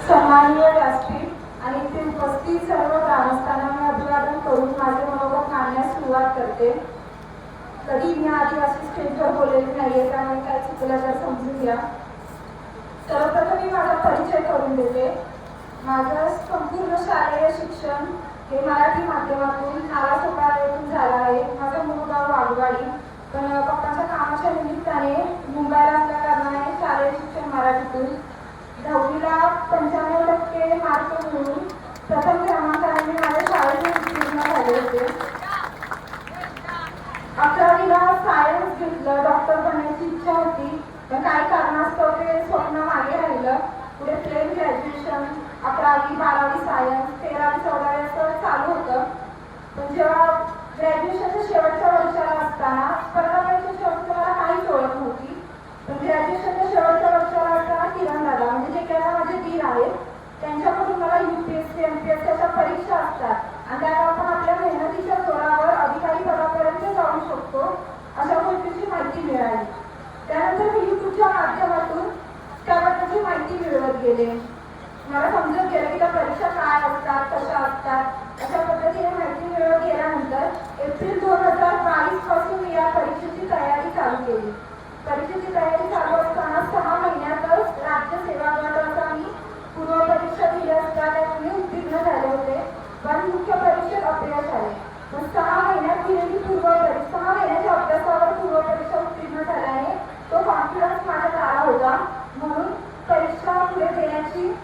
सन्माननीय व्यासपीठ आणि इथे उपस्थित सर्व ग्रामस्थांना मी अभिवादन करून माझे मनोगत मांडण्यास सुरुवात करते. कधी मी आदिवासी स्टेजवर बोललेली नाहीये, त्यामुळे काय चुकलं तर समजून घ्या. सर्वप्रथम मी माझा परिचय करून देते. माझं संपूर्ण शालेय शिक्षण हे मराठी माध्यमातून नालासोपारा येथून झालं आहे. माझं मूळ गाव वाघवाडी, पण पप्पांच्या कामाच्या निमित्ताने मुंबईला असल्या कारणाने शालेय शिक्षण मराठीतून. 10वीला 95% मार्क मिळवून प्रथम क्रमांकाने माझ्या शाळेतून उत्तीर्ण झाले होते. 11वीला सायन्स घेतलं. डॉक्टर बनण्याची इच्छा होती, पण काही कारणास्तव ते स्वप्न मागे राहिलं. पुढे प्लेन ग्रॅज्युएशन, 11वी 12वी सायन्स, 13वी 14वी असं चालू होतं. पण जेव्हा ग्रॅज्युएशनच्या शेवटच्या वर्षाला असताना स्पर्धा परीक्षेच्या मला काहीच ओळख नव्हती. पण ग्रॅज्युएशनच्या शेवटच्या वर्षाला असताना किरण दादा म्हणजे जे काही माझे दीर आहेत त्यांच्याकडून मला UPSC MPSC अशा परीक्षा असतात आणि त्यात आपण आपल्या मेहनतीच्या जोरावर अधिकारी पदापर्यंत जाऊ शकतो अशा गोष्टीची माहिती मिळाली. त्यानंतर मी YouTubeच्या माध्यमातून त्याबद्दलची माहिती मिळवत गेले. मला समजत गेलं की त्या परीक्षा काय असतात, कशा असतात. अशा पद्धतीने माहिती मिळवत गेल्यानंतर एप्रिल 2022 पासून मी या परीक्षेची तयारी चालू केली. परीक्षेची तयारी चालू असताना 6 महिन्यातच राज्य सेवा गटाचा मी पूर्व परीक्षा दिली असता त्यात मी उत्तीर्ण झाले होते, पण मुख्य परीक्षेत अपयश आले. पण 6 महिन्यात दिलेली 6 महिन्याच्या अभ्यासावर पूर्व परीक्षा उत्तीर्ण झाल्याने तो कॉन्फिडन्स माझ्यात आला होता. म्हणून परीक्षा पुढे देण्याची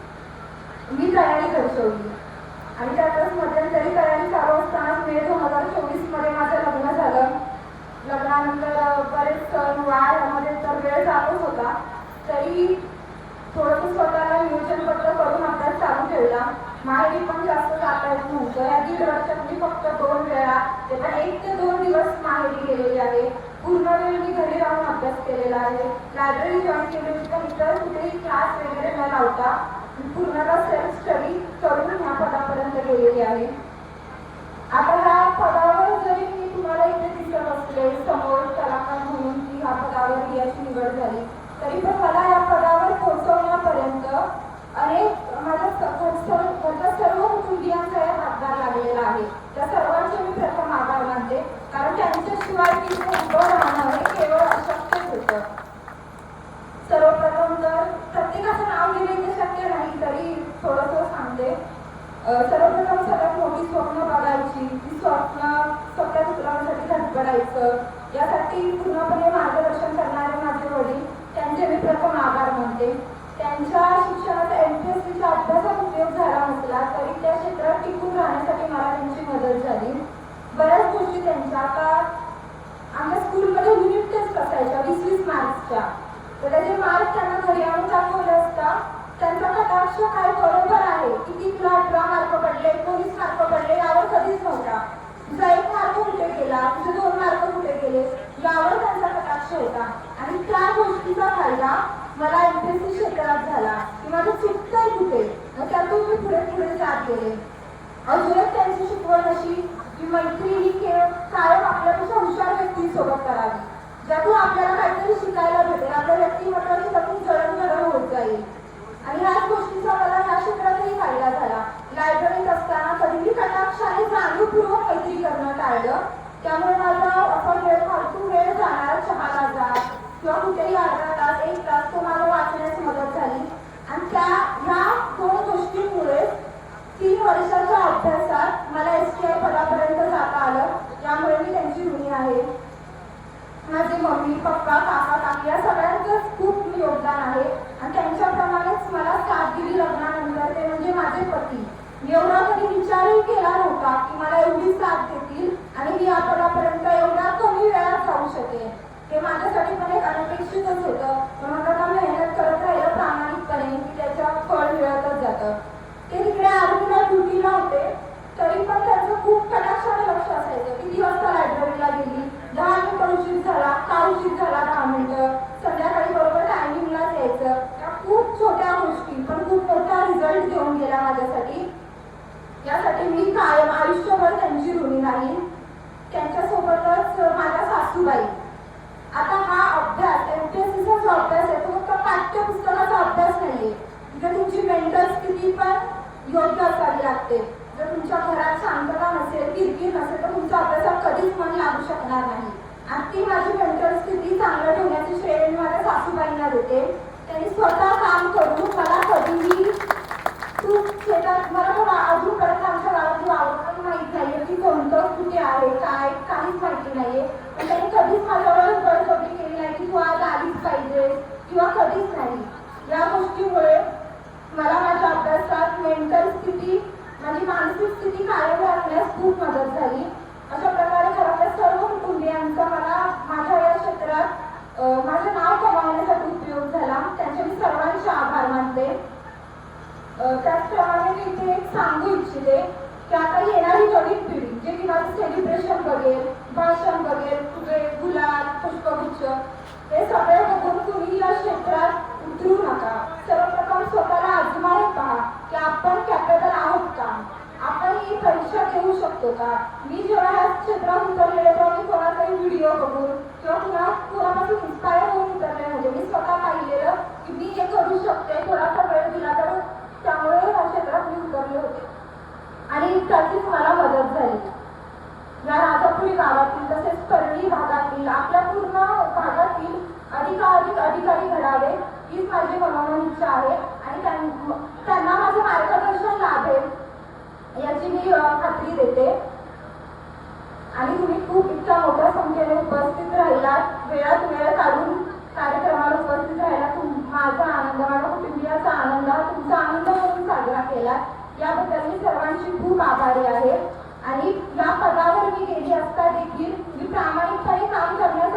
मी तयारी दर्शवली. आणि त्यातच मध्यंतरी तयारी चालू असताना मे 2024 मध्ये माझं लग्न झालं. लग्नानंतर बरेच सण वार यामध्ये तर वेळ जातच होता. तरी थोडंसं स्वतःला नियोजनबद्ध करून अभ्यास चालू ठेवला. माहेरी पण जास्त जाता येत नव्हतं. या 1.5 वर्षात मी फक्त 2 वेळा ते पण 1 ते 2 दिवस माहेरी गेलेली आहे. पूर्ण वेळ मी घरी राहून अभ्यास केलेला आहे. लायब्ररी जॉईन केली होती, पण इतर कुठेही क्लास वगैरे न लावता पूर्णतः सेल्फ स्टडी करून ह्या पदापर्यंत गेलेली आहे. आता ह्या पदावर जरी मी तुम्हाला इथे दिसत असले समोर कलाकार म्हणून की ह्या पदावर याची निवड झाली, तरी पण मला या पदावर पोहोचवण्यापर्यंत अनेक माझ्या सर्व कुटुंबियांचा हातभार लागलेला आहे. त्या सर्वांचे मी प्रथम आभार मानते, कारण त्यांच्याशिवाय मी उभं राहणं हे केवळ अशक्यच होतं. सर्वप्रथम तर प्रत्येकाचं नाव घेणे ते शक्य नाही, तरी थोडंसं सांगते. सर्वप्रथम सगळ्यात मोठी स्वप्न बघायची, ती स्वप्न स्वप्नात उतरवण्यासाठी धडपडायचं. यासाठी पूर्णपणे मार्गदर्शन करणारे माझे वडील, त्यांचे मी प्रथम आभार मानते. त्यांच्या शिक्षणाचा MPSCच्या अभ्यासात उपयोग झाला नसला तरी त्या क्षेत्रात टिकून राहण्यासाठी मला त्यांची मदत झाली. बऱ्याच गोष्टी त्यांच्या आता आमच्या स्कूलमध्ये युनिट टेस्ट असायच्या 20-20 मार्क्सच्या, तर त्याचे मार्क त्यांना घरी आणून दाखवले असता त्यांचा कटाक्ष काय बरोबर आहे, किती तुला 18 मार्क पडले, 19 मार्क पडले यावर कधीच नव्हता. तुझा 1 मार्क कुठे गेला, तुझे 2 मार्क कुठे गेले यावर त्यांचा कटाक्ष होता. आणि त्या गोष्टीचा फायदा मला MPSC क्षेत्रात झाला की माझं चुकतंय कुठे, मग त्यातून मी पुढे पुढे जात गेले. अजून एक त्यांची शिकवण अशी की मैत्री ही कायम आपल्यापेक्षा हुशार व्यक्तींसोबत करावी, ज्यातून आपल्याला काहीतरी शिकायला भेटेल, आपल्या व्यक्तिमत्वाची त्यातून जडणघडण होत जाईल. आणि ह्याच गोष्टीचा मला या क्षेत्रातही फायदा झाला. लायब्ररीत असताना कधी मी कटाक्षाने जाणीवपूर्वक मैत्री करणं टाळलं. त्यामुळे माझा असा फालतू वेळ जाणार चहाला जा किंवा कुठेही अर्धा तास 1 तास तो मला वाचण्यास मदत झाली. आणि ह्या 2 गोष्टींमुळे 3 वर्षाच्या अभ्यासात मला STI पदापर्यंत जाता आलं. त्यामुळे मी त्यांची ऋणी आहे. माझे मम्मी पप्पा काका काकी या सगळ्यांचंच खूप योगदान आहे. आणि त्यांच्याप्रमाणेच मला साथ दिली लग्नानंतर ते म्हणजे माझे पती. मी एवढा कधी विचारही केला नव्हता की मला एवढी साथ देतील आणि मी या पदापर्यंत एवढ्या कमी वेळात जाऊ शकेन. हे माझ्यासाठी पण एक अनपेक्षितच होतं, पण आता मेहनत करत राहिलं प्रामाणिकपणे की त्याचं फळ मिळतच जातं. ते तिकडे आर्मीला ड्युटीला होते, तरी पण त्यांचं खूप कटाक्षाने लक्ष असायचं. किती वाजता लायब्ररीला गेली, 10 मिनिटं उशीर झाला, का उशीर झाला 10 मिनिटं, संध्याकाळी बरोबर टायमिंगलाच यायचं. त्या खूप छोट्या गोष्टी पण खूप मोठा रिझल्ट देऊन गेला माझ्यासाठी. यासाठी मी कायम आयुष्यभर त्यांची ऋणी राहीन. त्यांच्यासोबतच माझ्या सासूबाई. आता हा अभ्यास जो अभ्यास आहे तो फक्त पाठ्यपुस्तकाचा अभ्यास नाहीये. तिथे तुमची मेंटल स्थिती पण योग्य असावी लागते. जर तुमच्या घरात शांतता नसेल, किरकिर नसेल तर तुमच्या अभ्यासात कधीच मन लागू शकणार नाही. आणि ती माझी मेंटल स्थिती चांगलं ठेवण्याची श्रेय मी माझ्या सासूबाईंना देते. त्यांनी स्वतः काम करून मला कधीही खूप शेतात मला पण अजूनपर्यंत आमच्या गावाची वावर पण माहीत नाहीये की कोणतं कुठे आहे काय काहीच माहिती नाहीये. पण त्यांनी कधीच माझ्यावर बळजबरी केली नाही की तू आज आलीच पाहिजे किंवा कधीच नाही. या गोष्टीमुळे मला माझ्या अभ्यासात मेंटल स्थिती माझी मानसिक स्थिती कायम राखण्यास खूप मदत झाली. अशा प्रकारे घरातल्या सर्व कुटुंबियांचा मला माझ्या या क्षेत्रात माझे नाव कमावण्यासाठी उपयोग झाला. त्यांचे मी सर्वांचे आभार मानते. त्याचप्रमाणे मी इथे एक सांगू इच्छिते की आता येणारी नवीन पिढी जे की माझं सेलिब्रेशन बघेल, भाषण बघेल, फुगे, गुलाब, पुष्पगुच्छ हे सगळे बघून तुम्ही या क्षेत्रात उतरू नका. सर्वप्रथम स्वतःला आजमावून पहा की आपण कॅपेबल आहोत का, आपण ही परीक्षा देऊ शकतो का. मी जेव्हा या क्षेत्रात उतरले तेव्हा मी कोणाचाही व्हिडिओ बघून किंवा कोणापासून इन्स्पायर होऊन उतरले म्हणजे मी स्वतः पाहिलेलं की मी हे करू शकते. थोडासा वेळ दिला तर त्यामुळे या क्षेत्रात मी उतरले होते आणि त्याचीच मला मदत झाली. या राजापुरी गावातील तसेच परळी भागातील आपल्या पूर्ण भागातील अधिकाधिक अधिकारी घडावे हीच माझी मनोमन इच्छा आहे आणि त्यांना माझं मार्गदर्शन लाभेल याची मी खात्री देते. आणि तुम्ही खूप इतक्या मोठ्या संख्येने उपस्थित राहिलात, वेळात वेळ काढून कार्यक्रमाला उपस्थित राहिला. माझा आनंद, माझ्या कुटुंबियाचा आनंद, तुमचा आनंद म्हणून साजरा केला. याबद्दल मी सर्वांची खूप आभारी आहे. आणि या पदावर मी गेली असता देखील मी प्रामाणिकपणे काम करण्यासाठी